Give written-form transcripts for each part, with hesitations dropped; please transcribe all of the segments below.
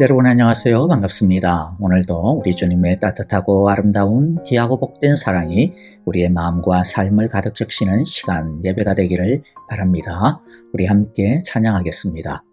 여러분 안녕하세요. 반갑습니다. 오늘도 우리 주님의 따뜻하고 아름다운 귀하고 복된 사랑이 우리의 마음과 삶을 가득 적시는 시간 예배가 되기를 바랍니다. 우리 함께 찬양하겠습니다.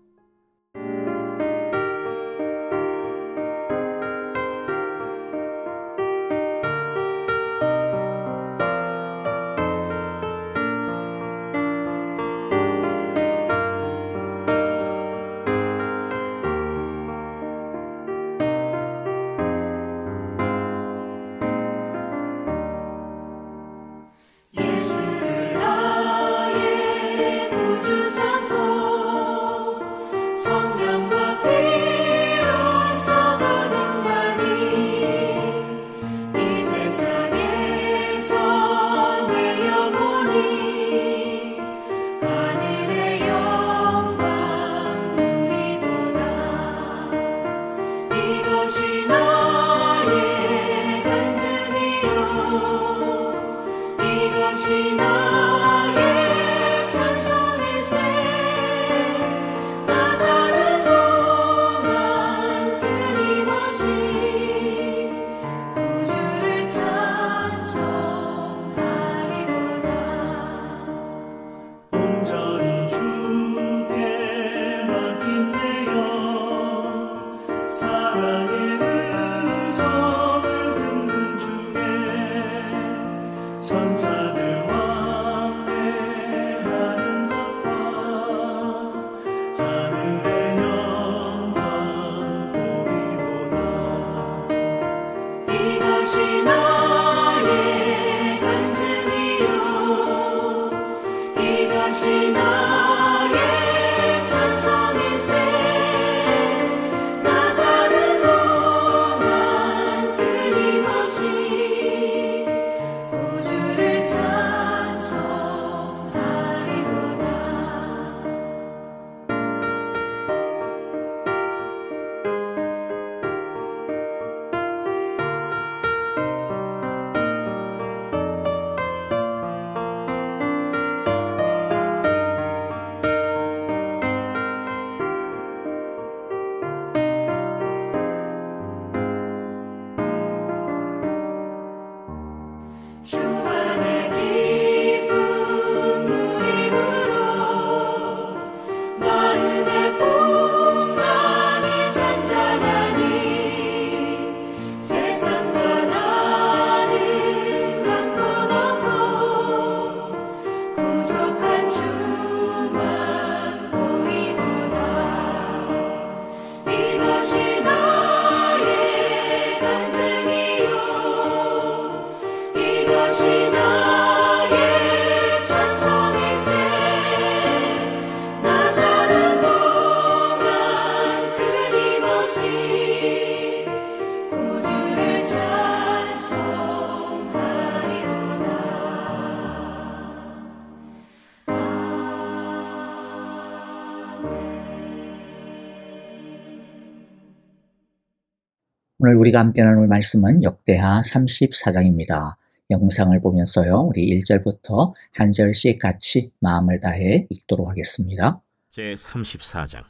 오늘 우리가 함께 나눌 말씀은 역대하 34장입니다. 영상을 보면서요, 우리 1절부터 한 절씩 같이 마음을 다해 읽도록 하겠습니다. 제34장.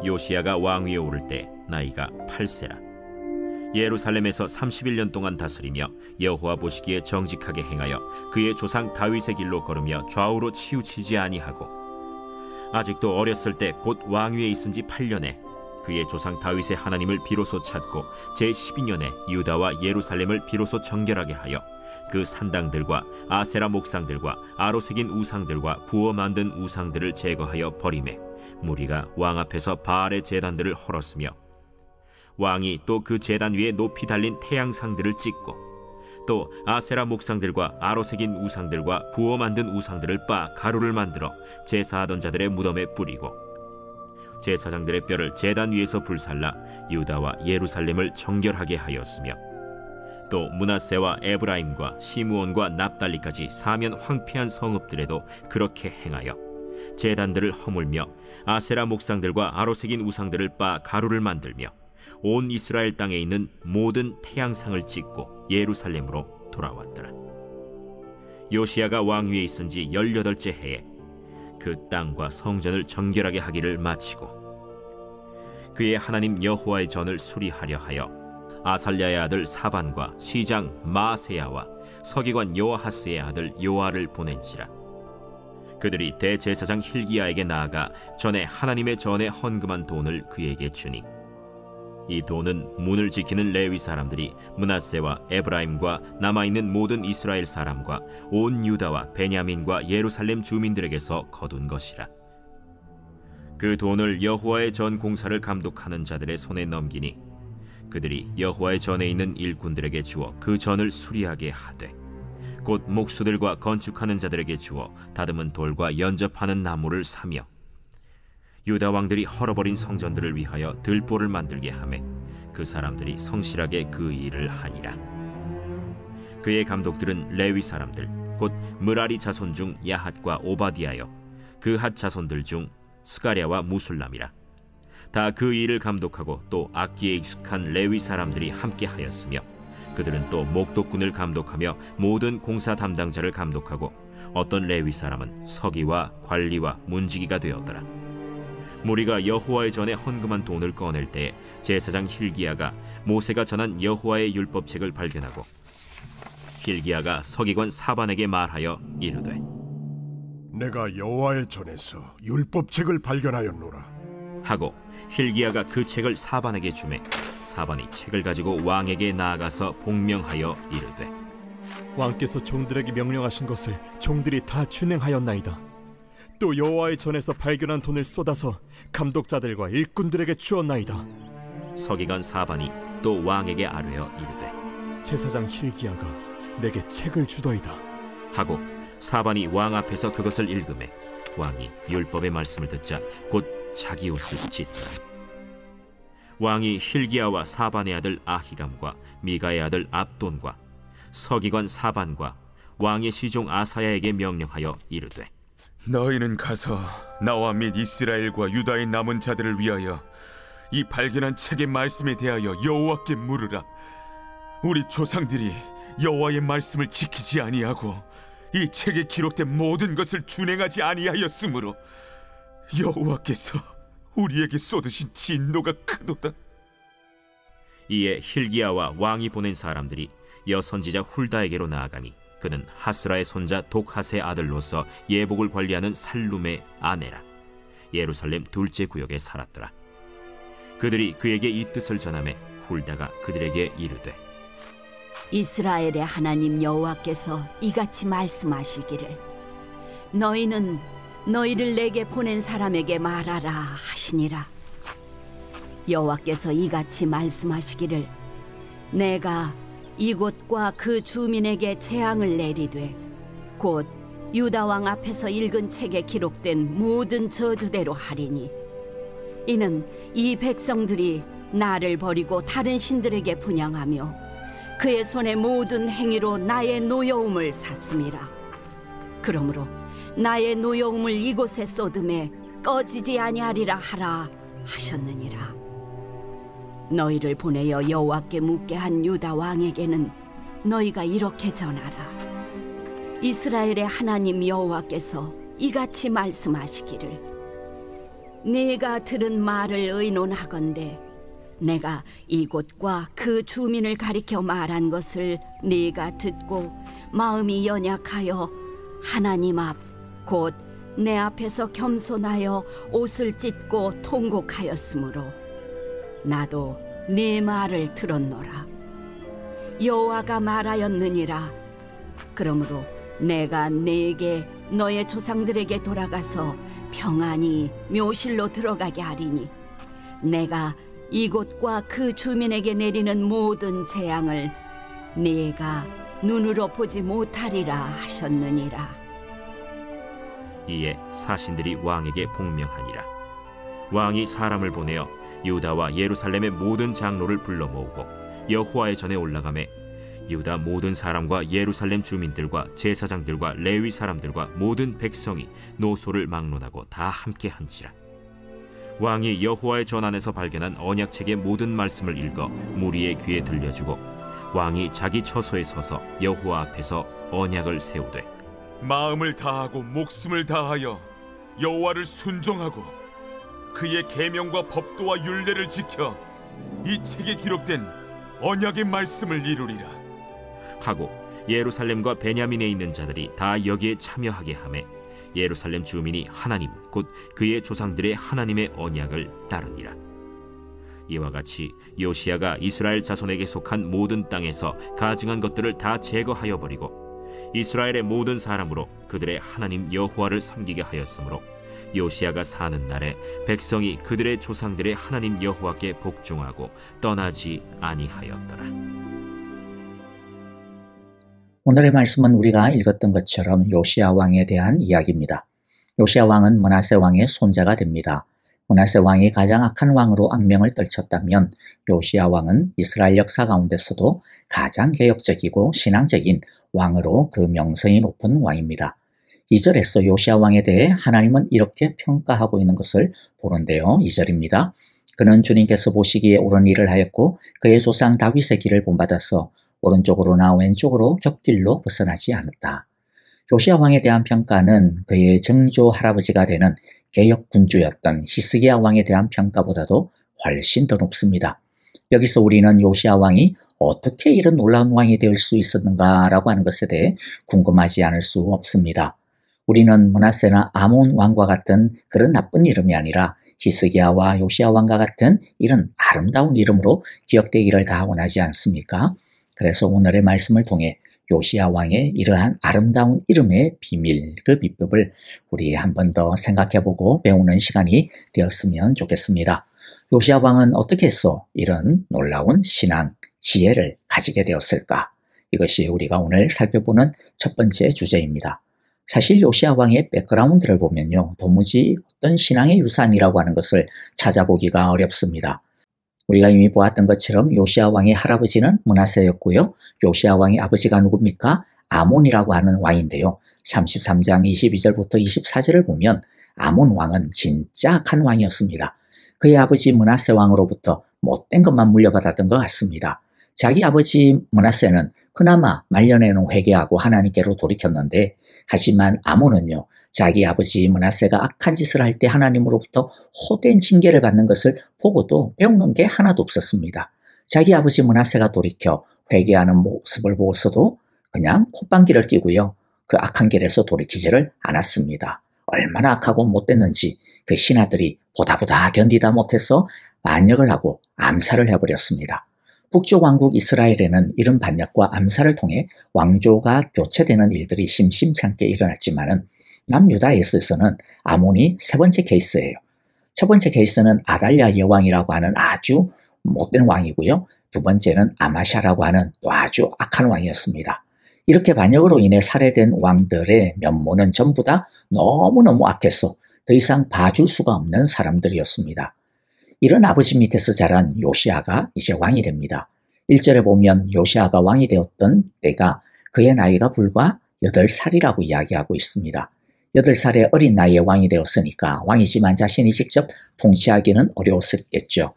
요시야가 왕위에 오를 때 나이가 8세라. 예루살렘에서 31년 동안 다스리며 여호와 보시기에 정직하게 행하여 그의 조상 다윗의 길로 걸으며 좌우로 치우치지 아니하고 아직도 어렸을 때 곧 왕위에 있은 지 8년에 그의 조상 다윗의 하나님을 비로소 찾고 제12년에 유다와 예루살렘을 비로소 정결하게 하여 그 산당들과 아세라 목상들과 아로 새긴 우상들과 부어 만든 우상들을 제거하여 버리매 무리가 왕 앞에서 바알의 제단들을 헐었으며 왕이 또 그 제단 위에 높이 달린 태양상들을 찍고 또 아세라 목상들과 아로 새긴 우상들과 부어 만든 우상들을 빻아 가루를 만들어 제사하던 자들의 무덤에 뿌리고 제사장들의 뼈를 제단 위에서 불살라 유다와 예루살렘을 정결하게 하였으며 또 므낫세와 에브라임과 시므온과 납달리까지 사면 황폐한 성읍들에도 그렇게 행하여 제단들을 허물며 아세라 목상들과 아로 새긴 우상들을 빻아 가루를 만들며 온 이스라엘 땅에 있는 모든 태양상을 찍고 예루살렘으로 돌아왔더라. 요시야가 왕위에 있은 지 18째 해에 그 땅과 성전을 정결하게 하기를 마치고 그의 하나님 여호와의 전을 수리하려 하여 아살랴의 아들 사반과 시장 마세야와 서기관 요아하스의 아들 요아를 보낸지라. 그들이 대제사장 힐기야에게 나아가 전에 하나님의 전에 헌금한 돈을 그에게 주니 이 돈은 문을 지키는 레위 사람들이 므낫세와 에브라임과 남아있는 모든 이스라엘 사람과 온 유다와 베냐민과 예루살렘 주민들에게서 거둔 것이라. 그 돈을 여호와의 전 공사를 감독하는 자들의 손에 넘기니 그들이 여호와의 전에 있는 일꾼들에게 주어 그 전을 수리하게 하되 곧 목수들과 건축하는 자들에게 주어 다듬은 돌과 연접하는 나무를 사며 유다 왕들이 헐어버린 성전들을 위하여 들보를 만들게 하매 그 사람들이 성실하게 그 일을 하니라. 그의 감독들은 레위 사람들 곧 므라리 자손 중 야핫과 오바디아여 그 핫 자손들 중 스가랴와 무술람이라. 다 그 일을 감독하고 또 악기에 익숙한 레위 사람들이 함께 하였으며 그들은 또 목독군을 감독하며 모든 공사 담당자를 감독하고 어떤 레위 사람은 서기와 관리와 문지기가 되었더라. 무리가 여호와의 전에 헌금한 돈을 꺼낼 때에 제사장 힐기야가 모세가 전한 여호와의 율법책을 발견하고 힐기야가 서기관 사반에게 말하여 이르되 내가 여호와의 전에서 율법책을 발견하였노라 하고 힐기야가 그 책을 사반에게 주매 사반이 책을 가지고 왕에게 나아가서 복명하여 이르되 왕께서 종들에게 명령하신 것을 종들이 다 준행하였나이다. 또 여호와의 전에서 발견한 돈을 쏟아서 감독자들과 일꾼들에게 주었나이다. 서기관 사반이 또 왕에게 아뢰어 이르되 제사장 힐기야가 내게 책을 주더이다 하고 사반이 왕 앞에서 그것을 읽으매 왕이 율법의 말씀을 듣자 곧 자기 옷을 찢더라. 왕이 힐기야와 사반의 아들 아히감과 미가의 아들 압돈과 서기관 사반과 왕의 시종 아사야에게 명령하여 이르되 너희는 가서 나와 및 이스라엘과 유다의 남은 자들을 위하여 이 발견한 책의 말씀에 대하여 여호와께 물으라. 우리 조상들이 여호와의 말씀을 지키지 아니하고 이 책에 기록된 모든 것을 준행하지 아니하였으므로 여호와께서 우리에게 쏟으신 진노가 크도다. 이에 힐기야와 왕이 보낸 사람들이 여선지자 훌다에게로 나아가니 그는 하스라의 손자 독핫의 아들로서 예복을 관리하는 살룸의 아내라. 예루살렘 둘째 구역에 살았더라. 그들이 그에게 이 뜻을 전하매 훌다가 그들에게 이르되 이스라엘의 하나님 여호와께서 이같이 말씀하시기를 너희는 너희를 내게 보낸 사람에게 말하라 하시니라. 여호와께서 이같이 말씀하시기를 내가 이곳과 그 주민에게 재앙을 내리되 곧 유다 왕 앞에서 읽은 책에 기록된 모든 저주대로 하리니 이는 이 백성들이 나를 버리고 다른 신들에게 분향하며 그의 손의 모든 행위로 나의 노여움을 샀음이라. 그러므로 나의 노여움을 이곳에 쏟음에 꺼지지 아니하리라 하라 하셨느니라. 너희를 보내어 여호와께 묻게 한 유다 왕에게는 너희가 이렇게 전하라. 이스라엘의 하나님 여호와께서 이같이 말씀하시기를 네가 들은 말을 의논하건대 내가 이곳과 그 주민을 가리켜 말한 것을 네가 듣고 마음이 연약하여 하나님 앞 곧 내 앞에서 겸손하여 옷을 찢고 통곡하였으므로 나도 네 말을 들었노라. 여호와가 말하였느니라. 그러므로 내가 네게 너의 조상들에게 돌아가서 평안히 묘실로 들어가게 하리니 내가 이곳과 그 주민에게 내리는 모든 재앙을 네가 눈으로 보지 못하리라 하셨느니라. 이에 사신들이 왕에게 복명하니라. 왕이 사람을 보내어 유다와 예루살렘의 모든 장로를 불러 모으고 여호와의 전에 올라가매 유다 모든 사람과 예루살렘 주민들과 제사장들과 레위 사람들과 모든 백성이 노소를 막론하고 다 함께 한지라. 왕이 여호와의 전 안에서 발견한 언약책의 모든 말씀을 읽어 무리의 귀에 들려주고 왕이 자기 처소에 서서 여호와 앞에서 언약을 세우되 마음을 다하고 목숨을 다하여 여호와를 순종하고 그의 계명과 법도와 율례를 지켜 이 책에 기록된 언약의 말씀을 이루리라 하고 예루살렘과 베냐민에 있는 자들이 다 여기에 참여하게 하매 예루살렘 주민이 하나님 곧 그의 조상들의 하나님의 언약을 따르니라. 이와 같이 요시야가 이스라엘 자손에게 속한 모든 땅에서 가증한 것들을 다 제거하여 버리고 이스라엘의 모든 사람으로 그들의 하나님 여호와를 섬기게 하였으므로 요시야가 사는 날에 백성이 그들의 조상들의 하나님 여호와께 복종하고 떠나지 아니하였더라. 오늘의 말씀은 우리가 읽었던 것처럼 요시야 왕에 대한 이야기입니다. 요시야 왕은 므낫세 왕의 손자가 됩니다. 므낫세 왕이 가장 악한 왕으로 악명을 떨쳤다면 요시야 왕은 이스라엘 역사 가운데서도 가장 개혁적이고 신앙적인 왕으로 그 명성이 높은 왕입니다. 2절에서 요시야 왕에 대해 하나님은 이렇게 평가하고 있는 것을 보는데요. 2절입니다. 그는 주님께서 보시기에 옳은 일을 하였고 그의 조상 다윗의 길을 본받아서 오른쪽으로나 왼쪽으로 곁길로 벗어나지 않았다. 요시야 왕에 대한 평가는 그의 정조 할아버지가 되는 개혁군주였던 히스기야 왕에 대한 평가보다도 훨씬 더 높습니다. 여기서 우리는 요시야 왕이 어떻게 이런 놀라운 왕이 될 수 있었는가라고 하는 것에 대해 궁금하지 않을 수 없습니다. 우리는 므낫세나 아몬 왕과 같은 그런 나쁜 이름이 아니라 히스기야와 요시야 왕과 같은 이런 아름다운 이름으로 기억되기를 다 원하지 않습니까? 그래서 오늘의 말씀을 통해 요시야 왕의 이러한 아름다운 이름의 비밀, 그 비법을 우리 한 번 더 생각해보고 배우는 시간이 되었으면 좋겠습니다. 요시야 왕은 어떻게 해서 이런 놀라운 신앙, 지혜를 가지게 되었을까? 이것이 우리가 오늘 살펴보는 첫 번째 주제입니다. 사실 요시야 왕의 백그라운드를 보면요, 도무지 어떤 신앙의 유산이라고 하는 것을 찾아보기가 어렵습니다. 우리가 이미 보았던 것처럼 요시야 왕의 할아버지는 므낫세였고요. 요시야 왕의 아버지가 누굽니까? 아몬이라고 하는 왕인데요. 33장 22절부터 24절을 보면 아몬 왕은 진짜 악한 왕이었습니다. 그의 아버지 므낫세 왕으로부터 못된 것만 물려받았던 것 같습니다. 자기 아버지 므낫세는 그나마 말년에는 회개하고 하나님께로 돌이켰는데, 하지만 아몬은요, 자기 아버지 므낫세가 악한 짓을 할 때 하나님으로부터 호된 징계를 받는 것을 보고도 배우는 게 하나도 없었습니다. 자기 아버지 므낫세가 돌이켜 회개하는 모습을 보고서도 그냥 콧방귀를 끼고요, 그 악한 길에서 돌이키지를 않았습니다. 얼마나 악하고 못됐는지 그 신하들이 보다 견디다 못해서 반역을 하고 암살을 해버렸습니다. 북쪽 왕국 이스라엘에는 이런 반역과 암살을 통해 왕조가 교체되는 일들이 심심찮게 일어났지만은 남유다에서는 아몬이 세 번째 케이스예요. 첫 번째 케이스는 아달랴 여왕이라고 하는 아주 못된 왕이고요. 두 번째는 아마샤라고 하는 또 아주 악한 왕이었습니다. 이렇게 반역으로 인해 살해된 왕들의 면모는 전부 다 너무너무 악해서 더 이상 봐줄 수가 없는 사람들이었습니다. 이런 아버지 밑에서 자란 요시야가 이제 왕이 됩니다. 1절에 보면 요시야가 왕이 되었던 때가 그의 나이가 불과 8살이라고 이야기하고 있습니다. 8살의 어린 나이에 왕이 되었으니까 왕이지만 자신이 직접 통치하기는 어려웠겠죠.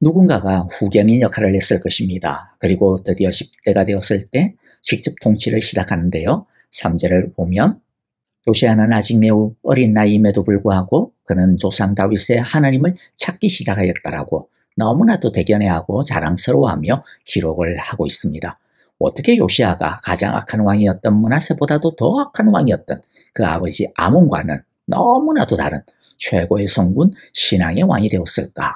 누군가가 후견인 역할을 했을 것입니다. 그리고 드디어 10대가 되었을 때 직접 통치를 시작하는데요. 3절을 보면 요시야는 아직 매우 어린 나이임에도 불구하고 그는 조상 다윗의 하나님을 찾기 시작하였다라고 너무나도 대견해하고 자랑스러워하며 기록을 하고 있습니다. 어떻게 요시야가 가장 악한 왕이었던 므낫세보다도 더 악한 왕이었던 그 아버지 아몬과는 너무나도 다른 최고의 성군 신앙의 왕이 되었을까?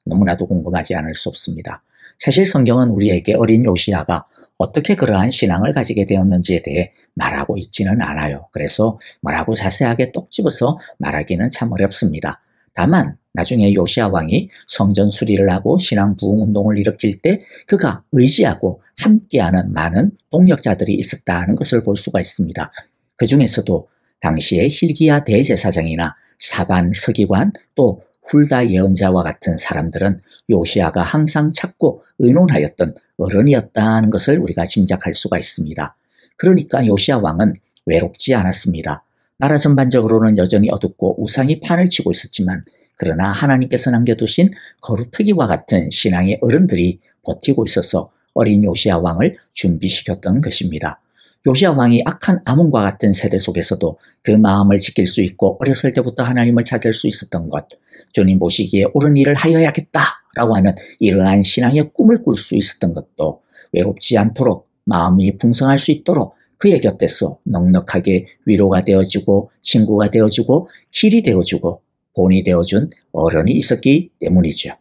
너무나도 궁금하지 않을 수 없습니다. 사실 성경은 우리에게 어린 요시야가 어떻게 그러한 신앙을 가지게 되었는지에 대해 말하고 있지는 않아요. 그래서 뭐라고 자세하게 똑 집어서 말하기는 참 어렵습니다. 다만 나중에 요시야 왕이 성전 수리를 하고 신앙 부흥 운동을 일으킬 때 그가 의지하고 함께하는 많은 동력자들이 있었다는 것을 볼 수가 있습니다. 그 중에서도 당시의 hil기야 대제사장이나 사반 서기관 또 훌다 예언자와 같은 사람들은 요시야가 항상 찾고 의논하였던 어른이었다는 것을 우리가 짐작할 수가 있습니다. 그러니까 요시야 왕은 외롭지 않았습니다. 나라 전반적으로는 여전히 어둡고 우상이 판을 치고 있었지만 그러나 하나님께서 남겨두신 거루터기와 같은 신앙의 어른들이 버티고 있어서 어린 요시야 왕을 준비시켰던 것입니다. 요시야 왕이 악한 아몬과 같은 세대 속에서도 그 마음을 지킬 수 있고 어렸을 때부터 하나님을 찾을 수 있었던 것, 주님 보시기에 옳은 일을 하여야겠다라고 하는 이러한 신앙의 꿈을 꿀 수 있었던 것도 외롭지 않도록 마음이 풍성할 수 있도록 그의 곁에서 넉넉하게 위로가 되어주고 친구가 되어주고 길이 되어주고 본이 되어준 어른이 있었기 때문이죠.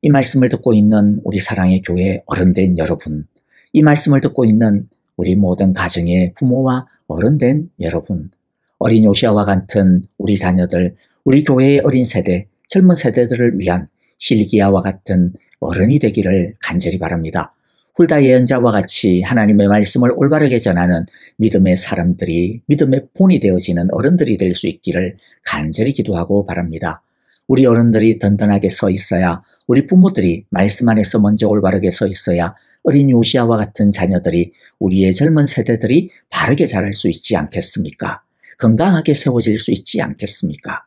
이 말씀을 듣고 있는 우리 사랑의 교회 어른된 여러분, 이 말씀을 듣고 있는 우리 모든 가정의 부모와 어른된 여러분, 어린 요시야와 같은 우리 자녀들, 우리 교회의 어린 세대, 젊은 세대들을 위한 hil기야와 같은 어른이 되기를 간절히 바랍니다. 훌다 예언자와 같이 하나님의 말씀을 올바르게 전하는 믿음의 사람들이, 믿음의 본이 되어지는 어른들이 될 수 있기를 간절히 기도하고 바랍니다. 우리 어른들이 든든하게 서 있어야, 우리 부모들이 말씀 안에서 먼저 올바르게 서 있어야 어린 요시야와 같은 자녀들이, 우리의 젊은 세대들이 바르게 자랄 수 있지 않겠습니까? 건강하게 세워질 수 있지 않겠습니까?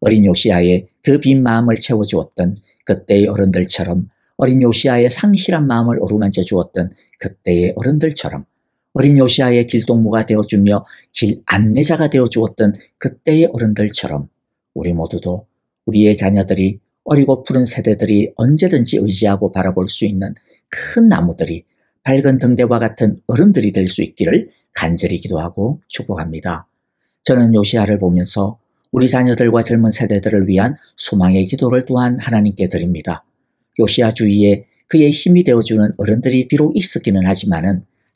어린 요시야의 그 빈 마음을 채워주었던 그때의 어른들처럼, 어린 요시야의 상실한 마음을 어루만져 주었던 그때의 어른들처럼, 어린 요시야의 길동무가 되어주며 길 안내자가 되어주었던 그때의 어른들처럼 우리 모두도 우리의 자녀들이, 어리고 푸른 세대들이 언제든지 의지하고 바라볼 수 있는 큰 나무들이, 밝은 등대와 같은 어른들이 될 수 있기를 간절히 기도하고 축복합니다. 저는 요시야를 보면서 우리 자녀들과 젊은 세대들을 위한 소망의 기도를 또한 하나님께 드립니다. 요시야 주위에 그의 힘이 되어주는 어른들이 비록 있었기는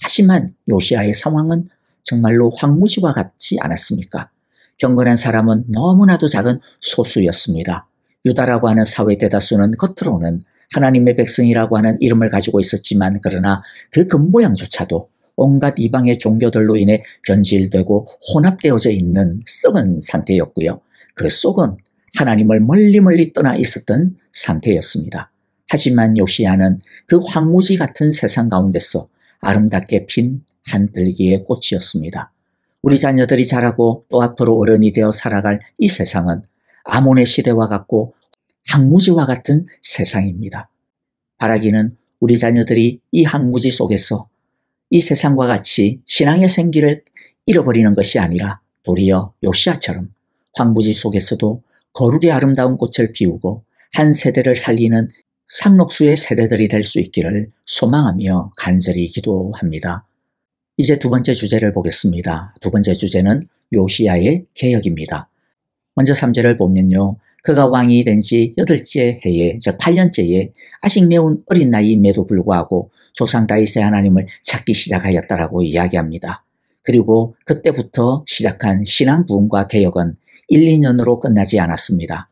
하지만 요시야의 상황은 정말로 황무지와 같지 않았습니까? 경건한 사람은 너무나도 작은 소수였습니다. 유다라고 하는 사회 대다수는 겉으로는 하나님의 백성이라고 하는 이름을 가지고 있었지만, 그러나 그 겉모양조차도 온갖 이방의 종교들로 인해 변질되고 혼합되어져 있는 썩은 상태였고요. 그 속은 하나님을 멀리 떠나 있었던 상태였습니다. 하지만 요시야는 그 황무지 같은 세상 가운데서 아름답게 핀 한 들기의 꽃이었습니다. 우리 자녀들이 자라고 또 앞으로 어른이 되어 살아갈 이 세상은 아몬의 시대와 같고 황무지와 같은 세상입니다. 바라기는 우리 자녀들이 이 황무지 속에서 이 세상과 같이 신앙의 생기를 잃어버리는 것이 아니라 도리어 요시야처럼 황무지 속에서도 거룩의 아름다운 꽃을 피우고 한 세대를 살리는 상록수의 세대들이 될 수 있기를 소망하며 간절히 기도합니다. 이제 두 번째 주제를 보겠습니다. 두 번째 주제는 요시야의 개혁입니다. 먼저 3절을 보면요, 그가 왕이 된 지 8째 해에, 즉 8년째에 아직 매우 어린 나이임에도 불구하고 조상 다윗의 하나님을 찾기 시작하였다라고 이야기합니다. 그리고 그때부터 시작한 신앙 부흥과 개혁은 1, 2년으로 끝나지 않았습니다.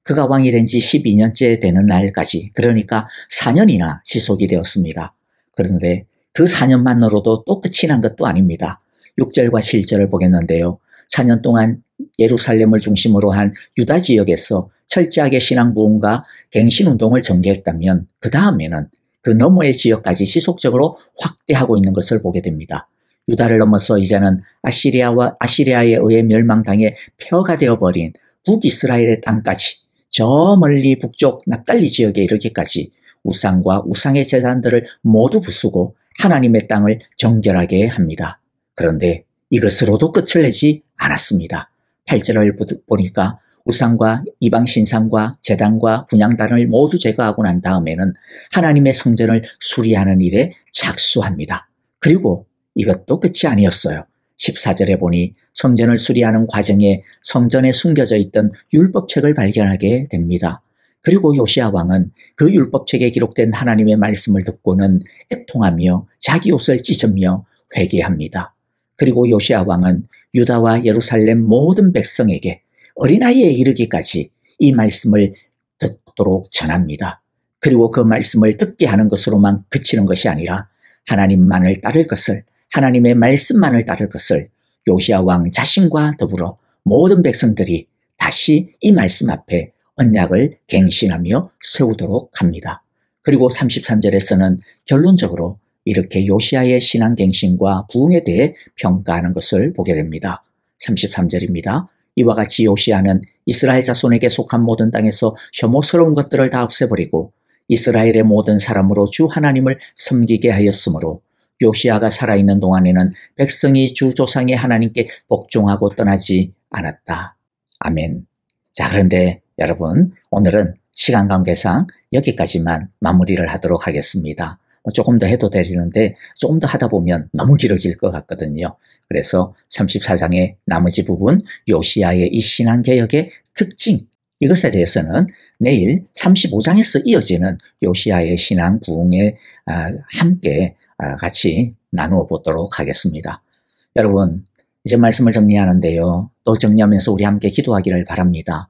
그가 왕이 된 지 12년째 되는 날까지, 그러니까 4년이나 지속이 되었습니다. 그런데 그 4년만으로도 또 끝이 난 것도 아닙니다. 6절과 7절을 보겠는데요. 4년 동안 예루살렘을 중심으로 한 유다 지역에서 철저하게 신앙 부흥과 갱신 운동을 전개했다면, 그 다음에는 그 너머의 지역까지 지속적으로 확대하고 있는 것을 보게 됩니다. 유다를 넘어서 이제는 아시리아에 의해 멸망당해 폐허가 되어버린 북이스라엘의 땅까지, 저 멀리 북쪽 납달리 지역에 이르기까지 우상과 우상의 제단들을 모두 부수고 하나님의 땅을 정결하게 합니다. 그런데 이것으로도 끝을 내지 않았습니다. 8절을 보니까 우상과 이방 신상과 제단과 분향단을 모두 제거하고 난 다음에는 하나님의 성전을 수리하는 일에 착수합니다. 그리고 이것도 끝이 아니었어요. 14절에 보니 성전을 수리하는 과정에 성전에 숨겨져 있던 율법책을 발견하게 됩니다. 그리고 요시야 왕은 그 율법책에 기록된 하나님의 말씀을 듣고는 애통하며 자기 옷을 찢으며 회개합니다. 그리고 요시야 왕은 유다와 예루살렘 모든 백성에게 어린아이에 이르기까지 이 말씀을 듣도록 전합니다. 그리고 그 말씀을 듣게 하는 것으로만 그치는 것이 아니라 하나님만을 따를 것을, 하나님의 말씀만을 따를 것을 요시야 왕 자신과 더불어 모든 백성들이 다시 이 말씀 앞에 언약을 갱신하며 세우도록 합니다. 그리고 33절에서는 결론적으로 이렇게 요시야의 신앙 갱신과 부흥에 대해 평가하는 것을 보게 됩니다. 33절입니다. 이와 같이 요시야는 이스라엘 자손에게 속한 모든 땅에서 혐오스러운 것들을 다 없애버리고 이스라엘의 모든 사람으로 주 하나님을 섬기게 하였으므로 요시야가 살아있는 동안에는 백성이 주 조상의 하나님께 복종하고 떠나지 않았다. 아멘. 자, 그런데 여러분, 오늘은 시간 관계상 여기까지만 마무리를 하도록 하겠습니다. 조금 더 해도 되는데 조금 더 하다 보면 너무 길어질 것 같거든요. 그래서 34장의 나머지 부분, 요시야의 이 신앙개혁의 특징, 이것에 대해서는 내일 35장에서 이어지는 요시야의 신앙 부흥에 함께 같이 나누어 보도록 하겠습니다. 여러분, 이제 말씀을 정리하는데요. 또 정리하면서 우리 함께 기도하기를 바랍니다.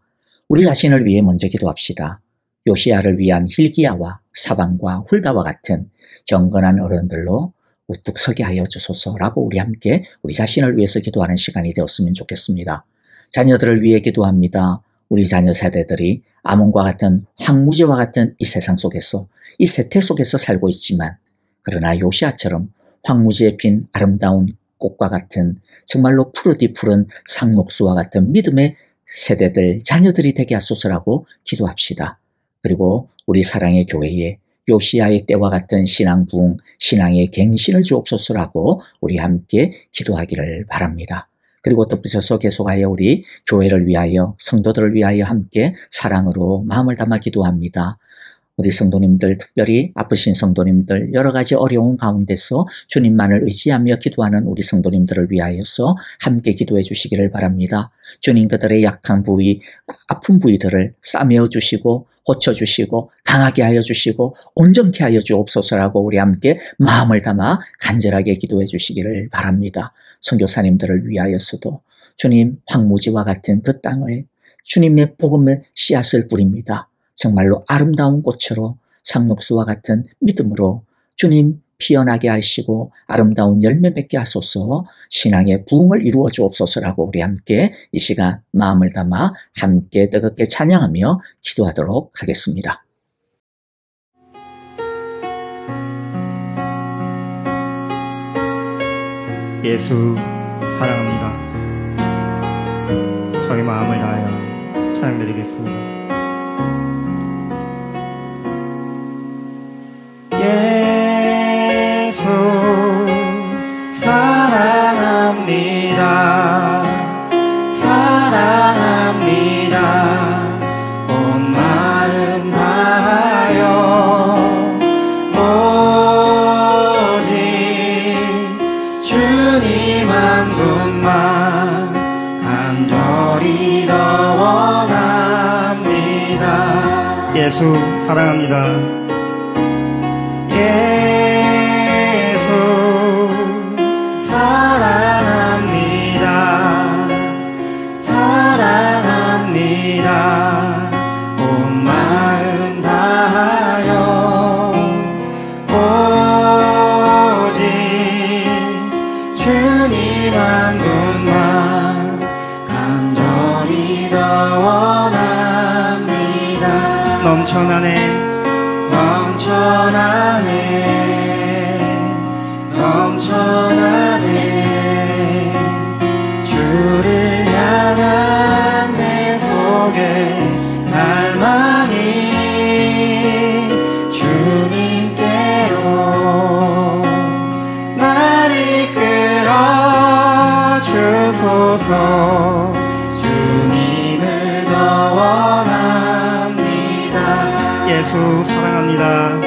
우리 자신을 위해 먼저 기도합시다. 요시야를 위한 hil기야와 사방과 훌다와 같은 경건한 어른들로 우뚝 서게 하여 주소서라고 우리 함께 우리 자신을 위해서 기도하는 시간이 되었으면 좋겠습니다. 자녀들을 위해 기도합니다. 우리 자녀 세대들이 아몬과 같은 황무지와 같은 이 세상 속에서, 이 세태 속에서 살고 있지만, 그러나 요시야처럼 황무지에 핀 아름다운 꽃과 같은 정말로 푸르디 푸른 상록수와 같은 믿음의 세대들, 자녀들이 되게 하소서라고 기도합시다. 그리고 우리 사랑의 교회에 요시야의 때와 같은 신앙 부흥, 신앙의 갱신을 주옵소서라고 우리 함께 기도하기를 바랍니다. 그리고 덧붙여서 계속하여 우리 교회를 위하여, 성도들을 위하여 함께 사랑으로 마음을 담아 기도합니다. 우리 성도님들, 특별히 아프신 성도님들, 여러 가지 어려운 가운데서 주님만을 의지하며 기도하는 우리 성도님들을 위하여서 함께 기도해 주시기를 바랍니다. 주님, 그들의 약한 부위, 아픈 부위들을 싸매어 주시고 고쳐주시고 강하게 하여 주시고 온전케 하여 주옵소서라고 우리 함께 마음을 담아 간절하게 기도해 주시기를 바랍니다. 선교사님들을 위하여서도 주님, 황무지와 같은 그 땅을 주님의 복음의 씨앗을 뿌립니다. 정말로 아름다운 꽃으로 상록수와 같은 믿음으로 주님 피어나게 하시고 아름다운 열매 맺게 하소서, 신앙의 부흥을 이루어 주옵소서라고 우리 함께 이 시간 마음을 담아 함께 뜨겁게 찬양하며 기도하도록 하겠습니다. 예수 사랑합니다. 저희 마음을 다하여 찬양드리겠습니다. 예수 사랑합니다. 사랑합니다. 온 마음 다하여 오직 주님 한 분만 간절히 더 원합니다. 예수 사랑합니다. 예수 사랑합니다. 사랑합니다. 온 마음 다하여 오직 주님 한 분만 간절히 더 원합니다. 넘쳐나네 넘쳐나네 주를 향한 내 속에 갈망이 주님께로 날 이끌어 주소서. 주님을 더 원합니다. 예수 사랑합니다.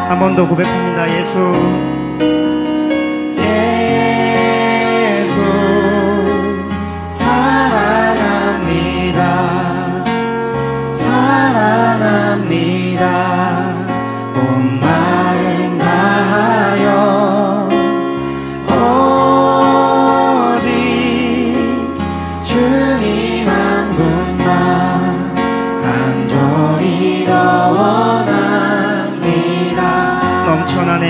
한 번 더 고백합니다. 예수 사랑합니다. 사랑합니다. 온 마음 다하여 오직 주님 한 분만 간절히 더 원합니다. 넘쳐나네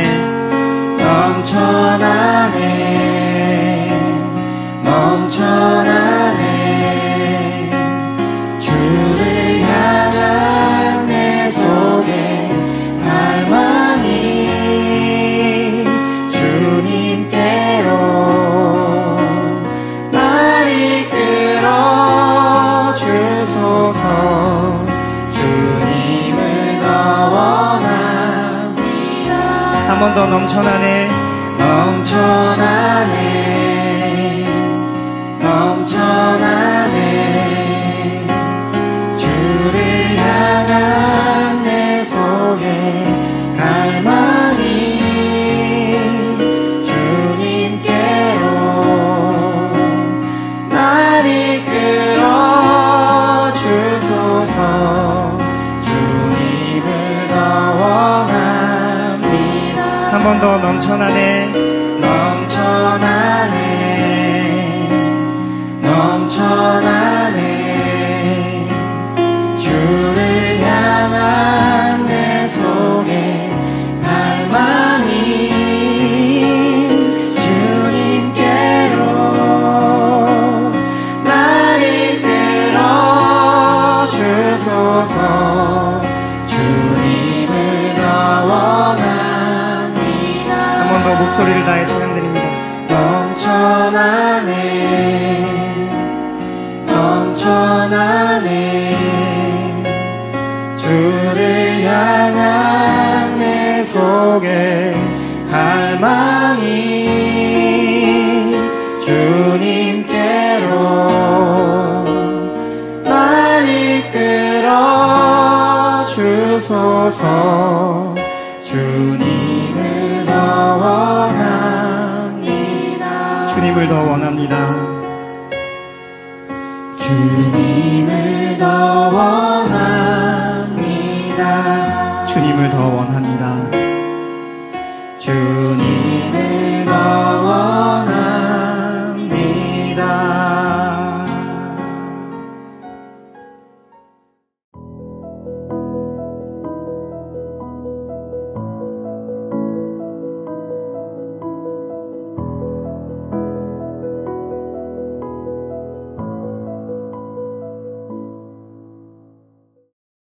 한 번 더 넘쳐나네 넘쳐나네 넘쳐나네 주를 향한 내 속에 갈망이 주님께로 날 이끌어 주소서 주님을 더 원합니다 한 번 더 넘쳐나네 넘쳐나네 넘쳐나네 주를 향한 내 속에 갈망이 주님께로 날 이끌어 주소서 주님을 더 원합니다 한 번 더 목소리를 다해 찬양드립니다 넘쳐나네 넘쳐나네 주를 향한 내 속에 갈망이 주님께로 날 이끌어 주소서 주님을 더 원합니다 주님을 더 원합니다 주님을 더 원합니다 주님을 더 원합니다